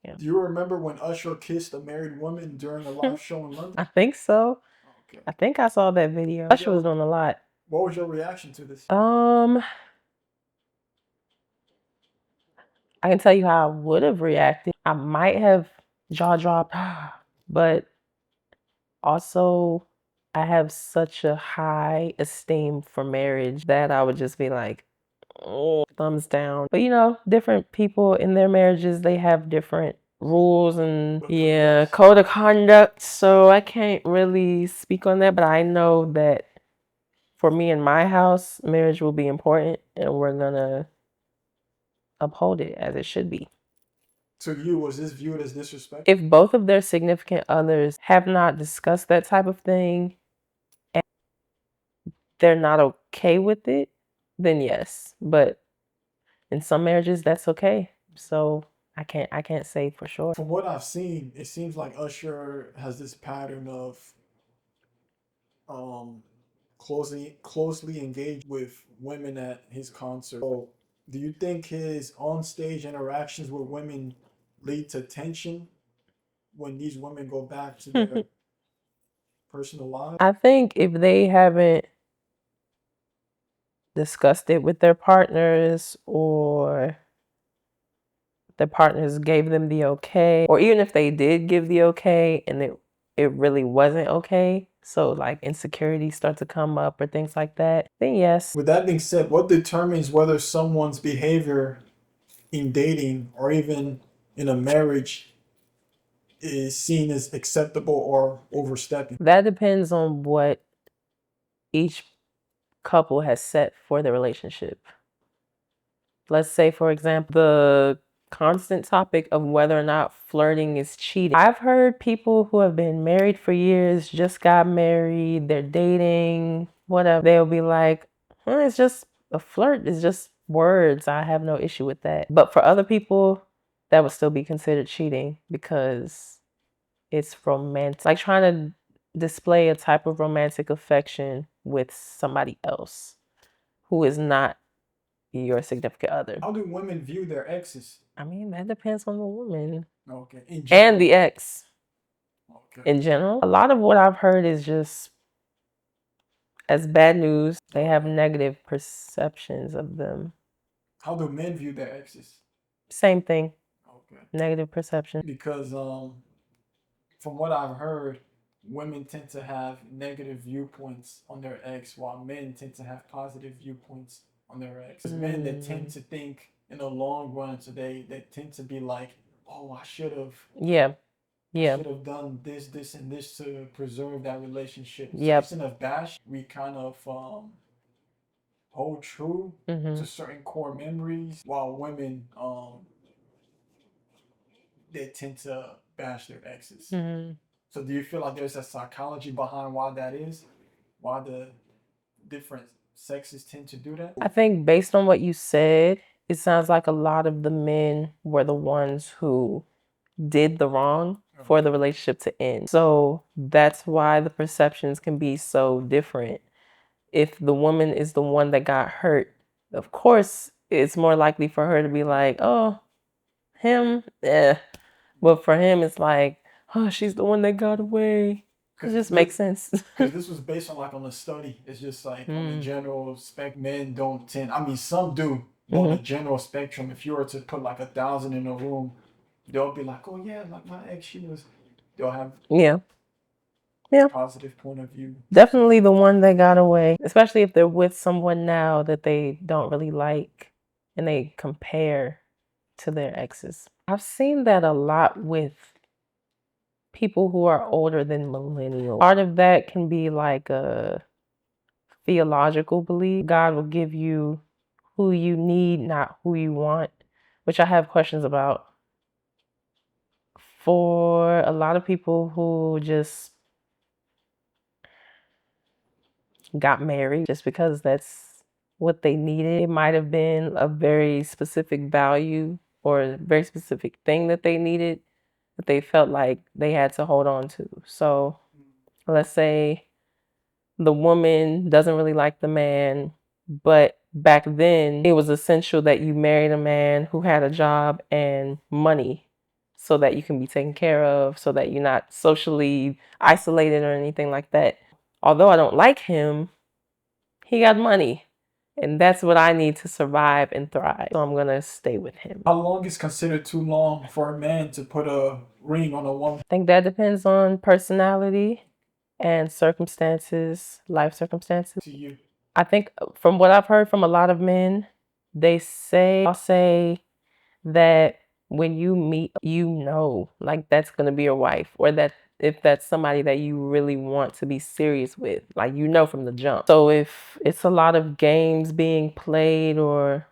Yeah. Do you remember when Usher kissed a married woman during a live show in London? I think so. Okay. I think I saw that video. Usher was doing a lot. What was your reaction to this? I can tell you how I would have reacted. I might have jaw drop. But also, I have such a high esteem for marriage that I would just be like, oh, thumbs down. But different people in their marriages, they have different rules and code of conduct. So I can't really speak on that, but I know that for me in my house, marriage will be important and we're gonna uphold it as it should be. To you, was this viewed as disrespectful? If both of their significant others have not discussed that type of thing and they're not okay with it, then yes. But in some marriages, that's okay. So I can't say for sure. From what I've seen, it seems like Usher has this pattern of um closely engaged with women at his concert. So do you think his on-stage interactions with women lead to tension when these women go back to their personal lives? I think if they haven't discussed it with their partners or their partners gave them the okay, or even if they did give the okay and it really wasn't okay, so like insecurities start to come up or things like that, then yes. With that being said, what determines whether someone's behavior in dating or even in a marriage is seen as acceptable or overstepping? That depends on what each couple has set for the relationship. Let's say, for example, the constant topic of whether or not flirting is cheating. I've heard people who have been married for years, just got married, they're dating, whatever. They'll be like, it's just a flirt, it's just words. I have no issue with that. But for other people, that would still be considered cheating because it's romantic. Like trying to display a type of romantic affection with somebody else who is not your significant other. How do women view their exes? I mean, that depends on the woman Okay. and the ex. Okay. In general, a lot of what I've heard is just as bad news. They have negative perceptions of them. How do men view their exes? Same thing. Okay. Negative perception. Because from what I've heard, women tend to have negative viewpoints on their ex, while men tend to have positive viewpoints on their ex. Men that tend to think in the long run, so they tend to be like, oh, I should have done this, and this to preserve that relationship. So instead of bash, we kind of hold true to certain core memories, while women they tend to bash their exes. So do you feel like there's a psychology behind why that is? Why the different sexes tend to do that? I think based on what you said, it sounds like a lot of the men were the ones who did the wrong for the relationship to end. So that's why the perceptions can be so different. If the woman is the one that got hurt, of course, it's more likely for her to be like, oh, him, eh. But for him, it's like, oh, she's the one that got away. It just makes sense. Because this was based on a study. It's just like on the general spec, men don't tend. I mean, some do, but on the general spectrum, if you were to put like 1,000 in a room, they'll be like, oh yeah, like my ex, they'll have positive point of view. Definitely the one that got away, especially if they're with someone now that they don't really like and they compare to their exes. I've seen that a lot with people who are older than millennials. Part of that can be like a theological belief. God will give you who you need, not who you want, which I have questions about. For a lot of people who just got married just because that's what they needed, it might have been a very specific value or a very specific thing that they needed that they felt like they had to hold on to. So let's say the woman doesn't really like the man, but back then it was essential that you married a man who had a job and money so that you can be taken care of, so that you're not socially isolated or anything like that. Although I don't like him, he got money And that's what I need to survive and thrive. So I'm gonna stay with him. How long is considered too long for a man to put a ring on a woman? I think that depends on personality and circumstances, life circumstances. To you? I think from what I've heard from a lot of men, I'll say that when you meet, like that's gonna be your wife, or that if that's somebody that you really want to be serious with, like from the jump. So if it's a lot of games being played or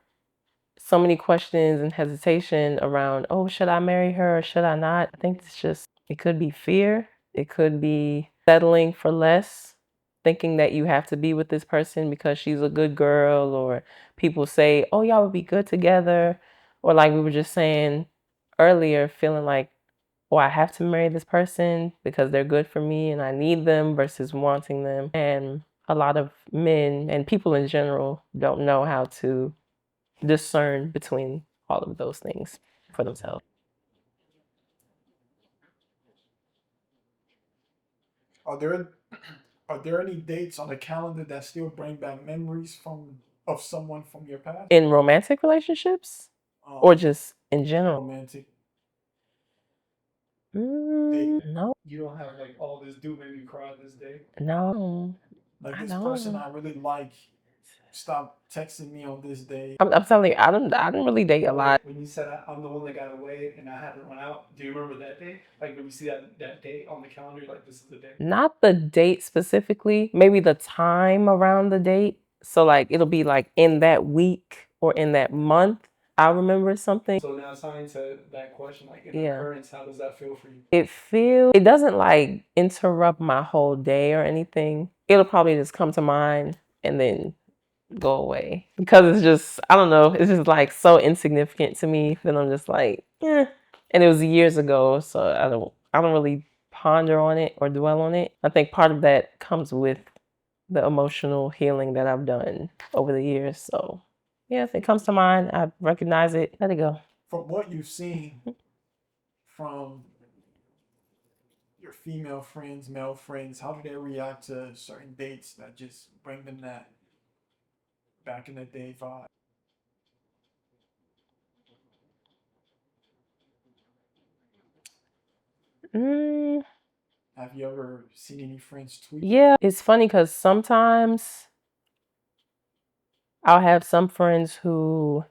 so many questions and hesitation around, oh, should I marry her or should I not? I think it could be fear. It could be settling for less, thinking that you have to be with this person because she's a good girl, or people say, oh, y'all would be good together. Or like we were just saying earlier, feeling like, oh, I have to marry this person because they're good for me and I need them versus wanting them. And a lot of men and people in general don't know how to discern between all of those things for themselves. Are there are there any dates on the calendar that still bring back memories of someone from your past? In romantic relationships or just in general? Romantic. No, You don't have like all this do made me cry this day. no. Like I this don't. person I really like stopped texting me on this day. I'm telling you, I don't really date a lot. When you said I'm the one that got away and I had to run out, do you remember that day? Like when you see that date on the calendar, like this is the day. Not the date specifically, maybe the time around the date. So like it'll be like in that week or in that month, I'll remember something. So now tying to that question, like in Yeah. occurrence, how does that feel for you? It doesn't like interrupt my whole day or anything. It'll probably just come to mind and then go away because it's just, I don't know, it's just like so insignificant to me that I'm just like, eh. And it was years ago, so I don't really ponder on it or dwell on it. I think part of that comes with the emotional healing that I've done over the years. So yeah, if it comes to mind, I recognize it, let it go. From what you've seen from your female friends, male friends, how do they react to certain dates that just bring them that back in the day vibe? Mm, Have you ever seen any friends tweet? yeah, it's funny because sometimes I'll have some friends who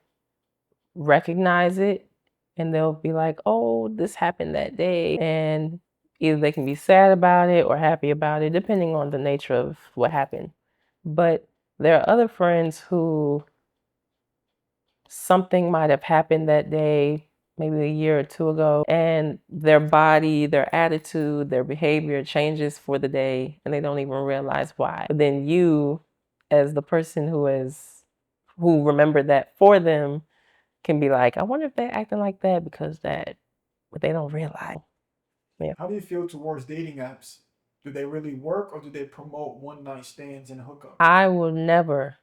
recognize it and they'll be like, oh, this happened that day. And either they can be sad about it or happy about it, depending on the nature of what happened. But there are other friends who something might have happened that day, maybe a year or two ago, and their body, their attitude, their behavior changes for the day and they don't even realize why. But then you, as the person who remembered that for them, can be like, I wonder if they're acting like that because but they don't realize. Yeah. How do you feel towards dating apps? Do they really work or do they promote one night stands and hookups? I will never,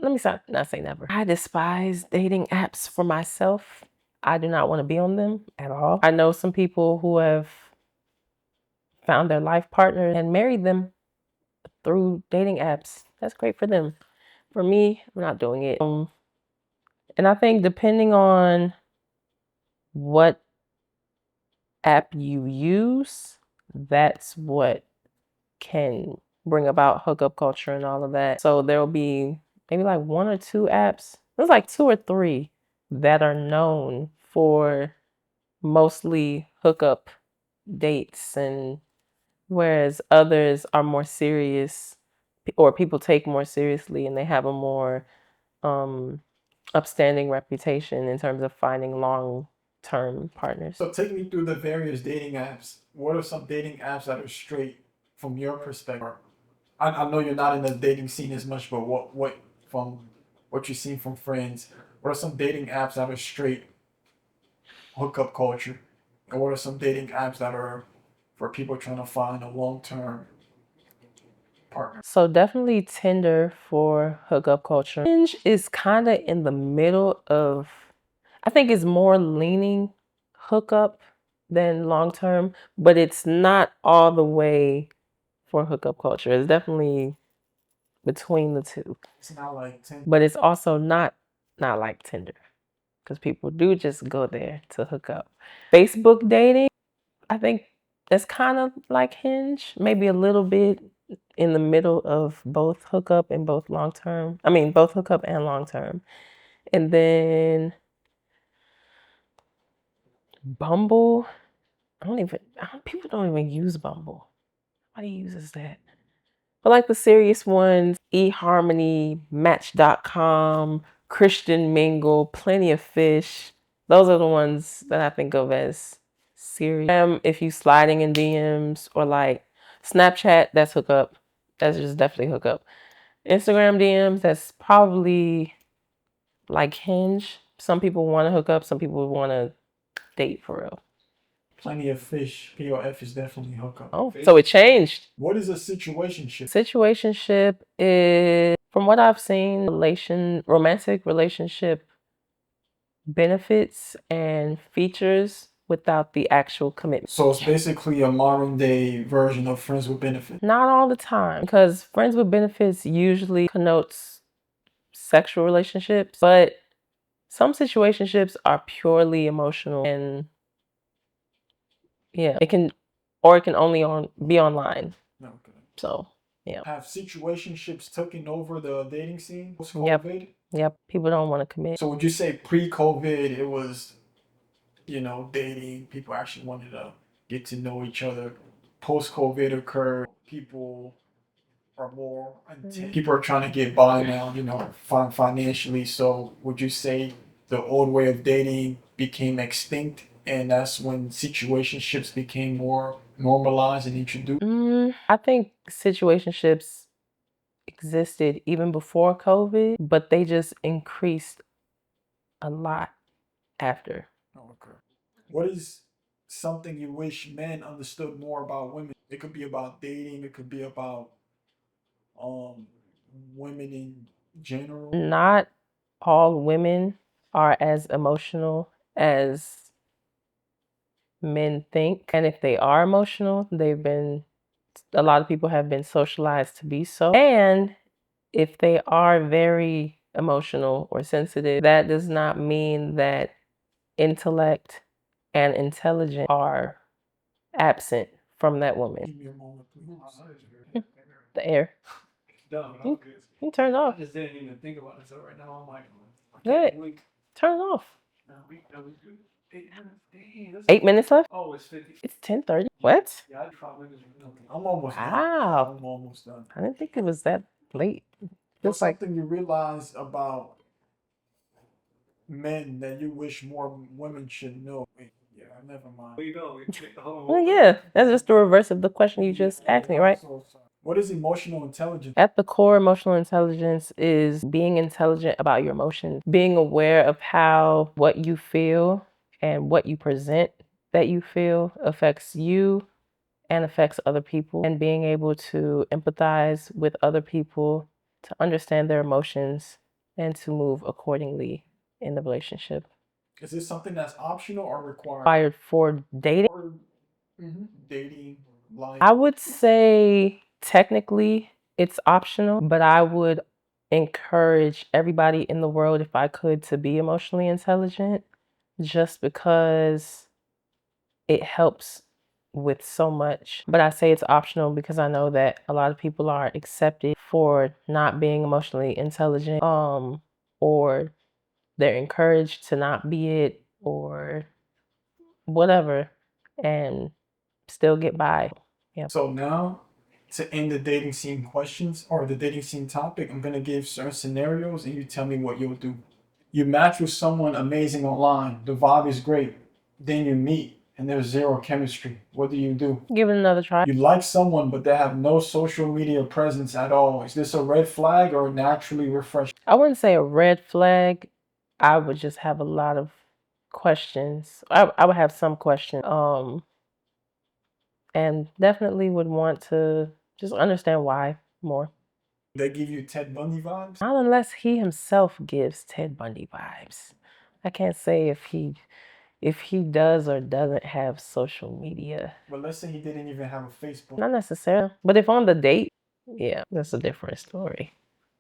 let me not say never. I despise dating apps for myself. I do not want to be on them at all. I know some people who have found their life partner and married them through dating apps. That's great for them. For me, I'm not doing it. And I think depending on what app you use, that's what can bring about hookup culture and all of that. So there'll be maybe like one or two apps. There's like two or three that are known for mostly hookup dates, and whereas others are more serious or people take more seriously and they have a more um, upstanding reputation in terms of finding long-term partners. So take me through the various dating apps. What are some dating apps that are straight from your perspective? I know you're not in the dating scene as much, but what from what you've seen from friends, what are some dating apps that are straight hookup culture? And what are some dating apps that are for people trying to find a long-term partner? So definitely Tinder for hookup culture. Hinge is kind of in the middle of, I think it's more leaning hookup than long term, but it's not all the way for hookup culture. It's definitely between the two. It's not like Tinder. But it's also not like Tinder, because people do just go there to hook up. Facebook dating, I think that's kind of like Hinge, maybe a little bit in the middle of both hookup and both long term. I mean, both hookup and long term. And then Bumble, people don't even use Bumble. Nobody uses that. But like the serious ones, eHarmony, Match.com, Christian Mingle, Plenty of Fish. Those are the ones that I think of as serious. If you sliding in DMs, or like Snapchat, that's hookup. That's just definitely hookup. Instagram DMs, that's probably like Hinge. Some people want to hook up, some people want to date for real. Plenty of Fish, POF is definitely hookup. Oh, so it changed. What is a situationship? Situationship is, from what I've seen, romantic relationship benefits and features without the actual commitment. So it's basically a modern day version of friends with benefits. Not all the time, because friends with benefits usually connotes sexual relationships, but some situationships are purely emotional, and yeah, it can only be online. Okay. So yeah. Have situationships taken over the dating scene post Yep. COVID? Yep. People don't want to commit. So would you say pre-COVID it was, dating, people actually wanted to get to know each other. Post-COVID occurred, people are more intense. People are trying to get by now, financially. So would you say the old way of dating became extinct, and that's when situationships became more normalized and introduced? I think situationships existed even before COVID, but they just increased a lot after. Okay. What is something you wish men understood more about women? It could be about dating, it could be about women in general. Not all women are as emotional as men think. And if they are emotional, a lot of people have been socialized to be so. And if they are very emotional or sensitive, that does not mean that intellect and intelligence are absent from that woman. Give me a moment, please. The air. No, but I'm good. You turn it I off. just didn't even think about it. So right now I'm like, I Good. can't blink. Turn it off. No, that was good. 8 minutes. Dang, that's 8 minutes left? Oh, it's 50. It's 10:30. What? Yeah, I did 5 minutes. I'm almost Wow. done. I'm almost done. I didn't think it was that late. What's Just like, something you realize about men that you wish more women should know? Wait, yeah, never mind. Well, you know, well, yeah, that's just the reverse of the question you just asked me, right? So sorry. What is emotional intelligence? At the core, emotional intelligence is being intelligent about your emotions, being aware of how what you feel and what you present that you feel affects you and affects other people, and being able to empathize with other people, to understand their emotions, and to move accordingly in the relationship. Is this something that's optional or required? Required for dating? Dating, life. I would say technically it's optional, but I would encourage everybody in the world, if I could, to be emotionally intelligent, just because it helps with so much. But I say it's optional because I know that a lot of people are accepted for not being emotionally intelligent, or they're encouraged to not be it, or whatever, and still get by. Yeah. So now, to end the dating scene questions or the dating scene topic, I'm gonna give certain scenarios and you tell me what you'll do. You match with someone amazing online, the vibe is great. Then you meet and there's zero chemistry. What do you do? Give it another try. You like someone but they have no social media presence at all. Is this a red flag or naturally refreshing? I wouldn't say a red flag. I would just have a lot of questions. I would have some questions. And definitely would want to just understand why more. They give you Ted Bundy vibes? Not unless he himself gives Ted Bundy vibes. I can't say if he does or doesn't have social media. But let's say he didn't even have a Facebook. Not necessarily. But if on the date, Yeah, that's a different story.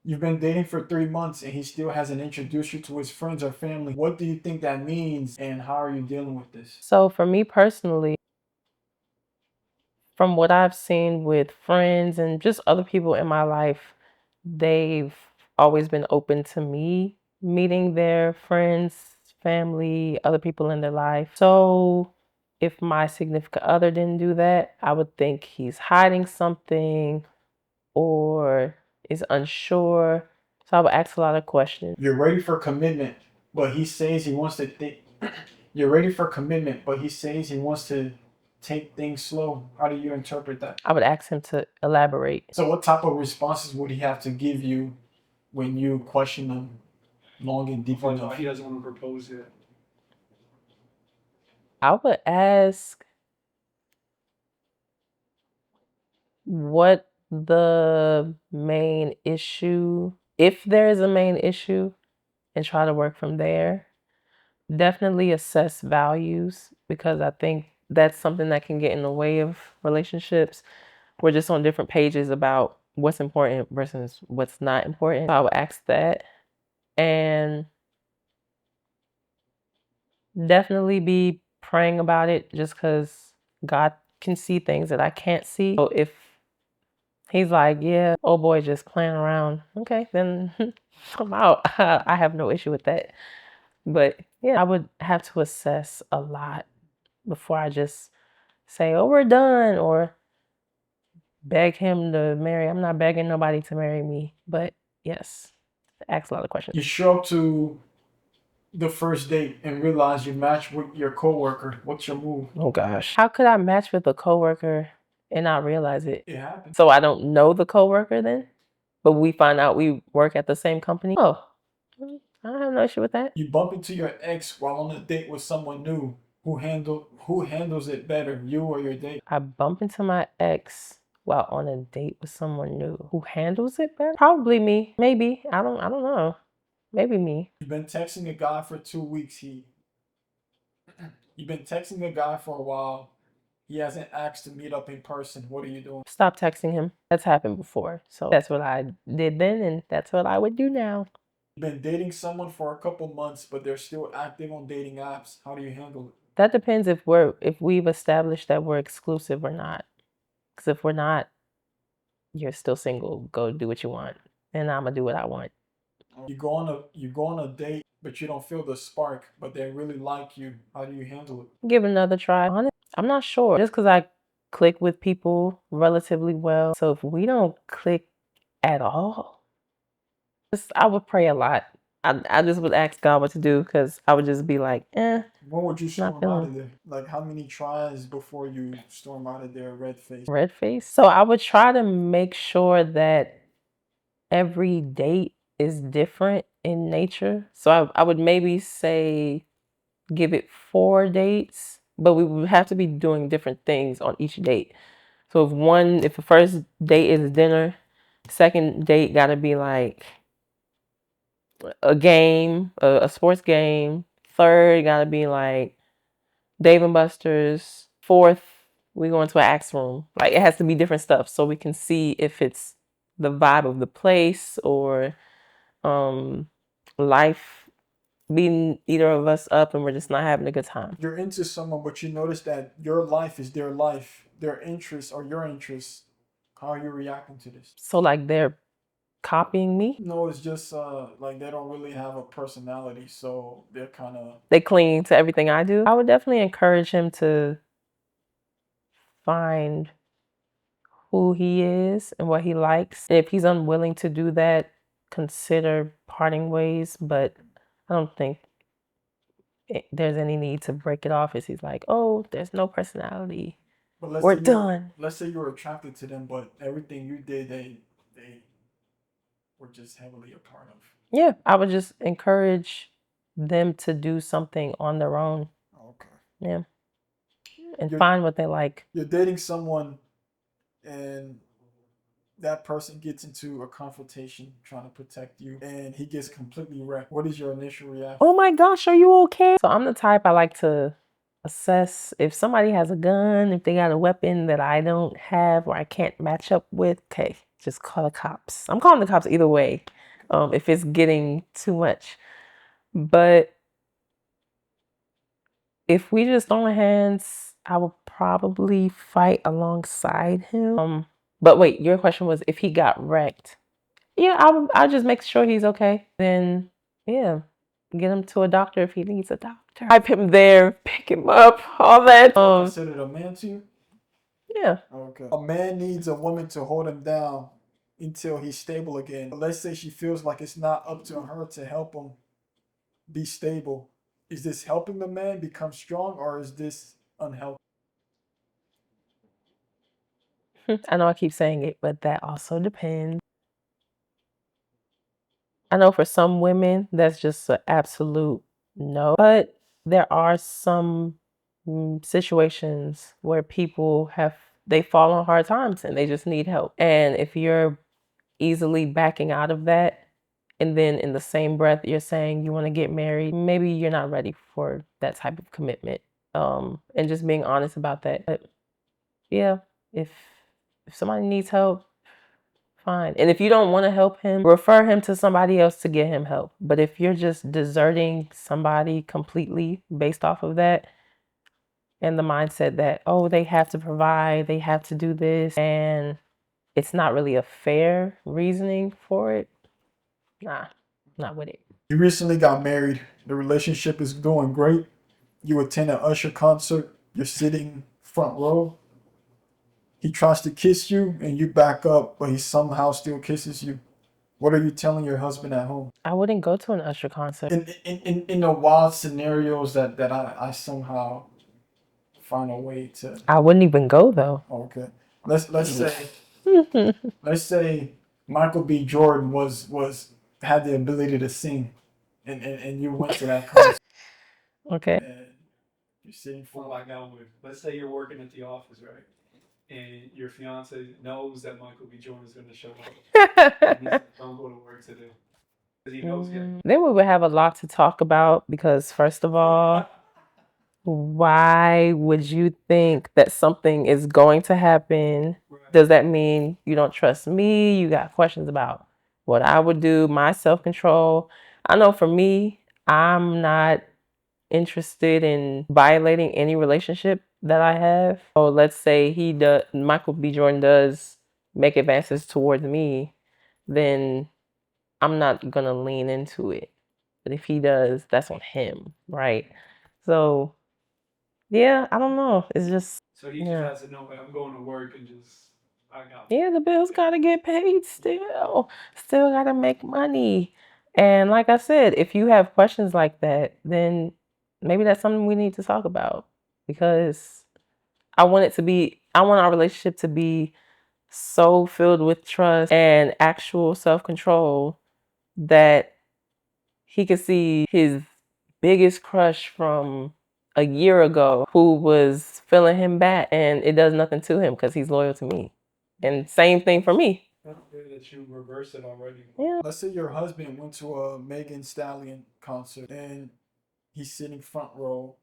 You've been dating for 3 months and he still hasn't introduced you to his friends or family. What do you think that means and how are you dealing with this? So for me personally, from what I've seen with friends and just other people in my life, they've always been open to me meeting their friends, family, other people in their life. So if my significant other didn't do that, I would think he's hiding something or is unsure. So I would ask a lot of questions. You're ready for commitment, but he says he wants to think. You're ready for commitment, but he says he wants to take things slow. How do you interpret that? I would ask him to elaborate. So, what type of responses would he have to give you when you question him long and deep Like, enough? he doesn't want to propose yet. I would ask what the main issue, if there is a main issue, and try to work from there. Definitely assess values because I think that's something that can get in the way of relationships. We're just on different pages about what's important versus what's not important. So I would ask that and definitely be praying about it just because God can see things that I can't see. So if he's like, yeah, oh boy, just playing around, okay, then I'm out. I have no issue with that. But yeah, I would have to assess a lot before I just say, oh, we're done, or beg him to marry. I'm not begging nobody to marry me, but yes, ask a lot of questions. You show up to the first date and realize you match with your coworker. What's your move? Oh gosh. How could I match with a coworker and not realize it? It happens. So I don't know the coworker then? But we find out we work at the same company? Oh, I don't have no issue with that. You bump into your ex while on a date with someone new. Who handles it better, you or your date? I bump into my ex while on a date with someone new. Who handles it better? Probably me. Maybe. I don't know. Maybe me. You've been texting a guy for 2 weeks. You've been texting a guy for a while. He hasn't asked to meet up in person. What are you doing? Stop texting him. That's happened before. So that's what I did then and that's what I would do now. You've been dating someone for a couple months, but they're still active on dating apps. How do you handle it? That depends if we've established that we're exclusive or not. Because if we're not, you're still single. Go do what you want. And I'm gonna do what I want. You go on a date, but you don't feel the spark, but they really like you. How do you handle it? Give it another try. I'm not sure. Just because I click with people relatively well. So if we don't click at all, I would pray a lot. I just would ask God what to do because I would just be like, When would you storm not out of feeling there? Like how many tries before you storm out of there red face? red face. So I would try to make sure that every date is different in nature. So I would maybe say give it 4 dates, but we would have to be doing different things on each date. So if the first date is dinner, second date gotta be like a game, a sports game. Third gotta be like Dave and Buster's. Fourth, we go into an axe room. Like it has to be different stuff so we can see if it's the vibe of the place or life beating either of us up and we're just not having a good time. You're into someone, but you notice that your life is their life, their interests are your interests. How are you reacting to this? So like they're copying me. No, it's just like they don't really have a personality, so they're kind of. They cling to everything I do. I would definitely encourage him to find who he is and what he likes. And if he's unwilling to do that, consider parting ways. But I don't think there's any need to break it off. As he's like, oh, there's no personality. But We're done. Let's say you're attracted to them, but everything you did, they were just heavily a part of. Yeah, I would just encourage them to do something on their own. Okay. Yeah. And find what they like. You're dating someone and that person gets into a confrontation trying to protect you and he gets completely wrecked. What is your initial reaction? Oh my gosh, are you okay? So I'm the type I like to assess if somebody has a gun, if they got a weapon that I don't have or I can't match up with, okay, just call the cops. I'm calling the cops either way, if it's getting too much. But if we just throw hands, I would probably fight alongside him. But wait, your question was if he got wrecked. Yeah, I'll just make sure he's okay. Then, yeah, get him to a doctor if he needs a doctor. Drive him there, pick him up, all that. Considered a man to you? Yeah. Okay. A man needs a woman to hold him down until he's stable again. But let's say she feels like it's not up to her to help him be stable. Is this helping the man become strong, or is this unhealthy? I know I keep saying it, but that also depends. I know for some women, that's just an absolute no. But there are some situations where people they fall on hard times and they just need help. And if you're easily backing out of that, and then in the same breath you're saying you want to get married, maybe you're not ready for that type of commitment. And just being honest about that. But yeah, if somebody needs help, fine. And if you don't want to help him, refer him to somebody else to get him help. But if you're just deserting somebody completely based off of that and the mindset that, oh, they have to provide, they have to do this, and it's not really a fair reasoning for it, nah, not with it. You recently got married. The relationship is doing great. You attend an Usher concert. You're sitting front row. He tries to kiss you and you back up, but he somehow still kisses you. What are you telling your husband at home? I wouldn't go to an Usher concert. In the wild scenarios that I somehow find a way to. I wouldn't even go though. Okay. Let's say Michael B. Jordan had the ability to sing, and you went to that concert. Okay. And you're sitting Well, front. like now, let's say you're working at the office, right? And your fiance knows that Michael B. Jordan is going to show up. And he's like, don't go to work today. Because he knows Then we would have a lot to talk about because, first of all, why would you think that something is going to happen? Right. Does that mean you don't trust me? You got questions about what I would do, my self control. I know for me, I'm not interested in violating any relationship that I have. So let's say Michael B. Jordan does make advances towards me, then I'm not gonna lean into it. But if he does, that's on him, right? So yeah, I don't know. It's just So he just has to know, like, I'm going to work and just, I got yeah, the bills gotta get paid still. Still gotta make money. And like I said, if you have questions like that, then maybe that's something we need to talk about because I want our relationship to be so filled with trust and actual self-control that he could see his biggest crush from a year ago who was filling him back and it does nothing to him because he's loyal to me. And same thing for me. that you reverse it already. Yeah. Let's say your husband went to a Megan Stallion concert and he's sitting front row,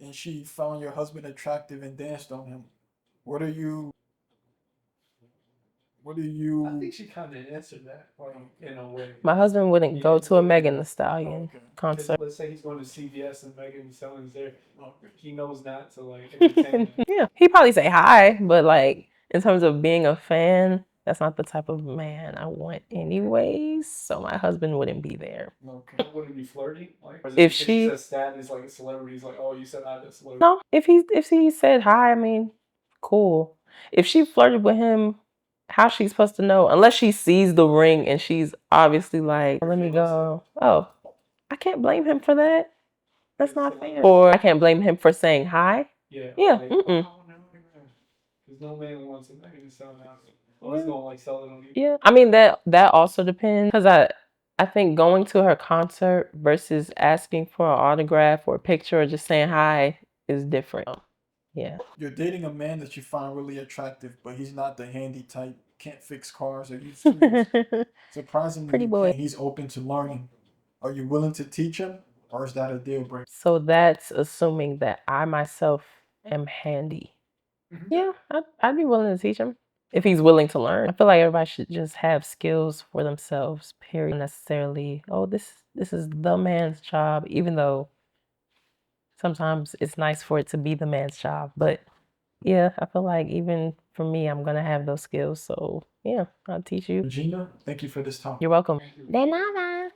and she found your husband attractive and danced on him. What are you? I think she kind of answered that, like, in a way. My husband wouldn't go to a Megan Thee Stallion Okay. concert. Let's say he's going to CVS and Megan Thee Stallion's there. He knows not to, like, entertain that. Yeah, he'd probably say hi, but like in terms of being a fan, that's not the type of man I want anyways. So my husband wouldn't be there. Okay. Wouldn't be flirting? Like, or is it If because she- she's a status, like a celebrity, he's like, oh, you said I had a celebrity. No, if he said hi, I mean, cool. If she flirted with him, how's she supposed to know? Unless she sees the ring and she's obviously like, let me go. Oh, I can't blame him for that. That's not fair. Or I can't blame him for saying hi. Yeah. Yeah. Like, Mm-mm. oh, no, there's no man who wants a Megan Thee Stallion outfit. Oh, he's gonna like sell it on you. Yeah, I mean that also depends because I think going to her concert versus asking for an autograph or a picture or just saying hi is different. Yeah. You're dating a man that you find really attractive, but he's not the handy type. Can't fix cars or use tools. Surprisingly, Pretty boy. he's open to learning. Are you willing to teach him, or is that a deal breaker? So that's assuming that I myself am handy. Mhm. Yeah, I'd be willing to teach him. if he's willing to learn. I feel like everybody should just have skills for themselves, period. Not necessarily, oh, this is the man's job, even though sometimes it's nice for it to be the man's job. But yeah, I feel like even for me, I'm gonna have those skills. So yeah, I'll teach you. Regina, thank you for this talk. You're welcome. De nada.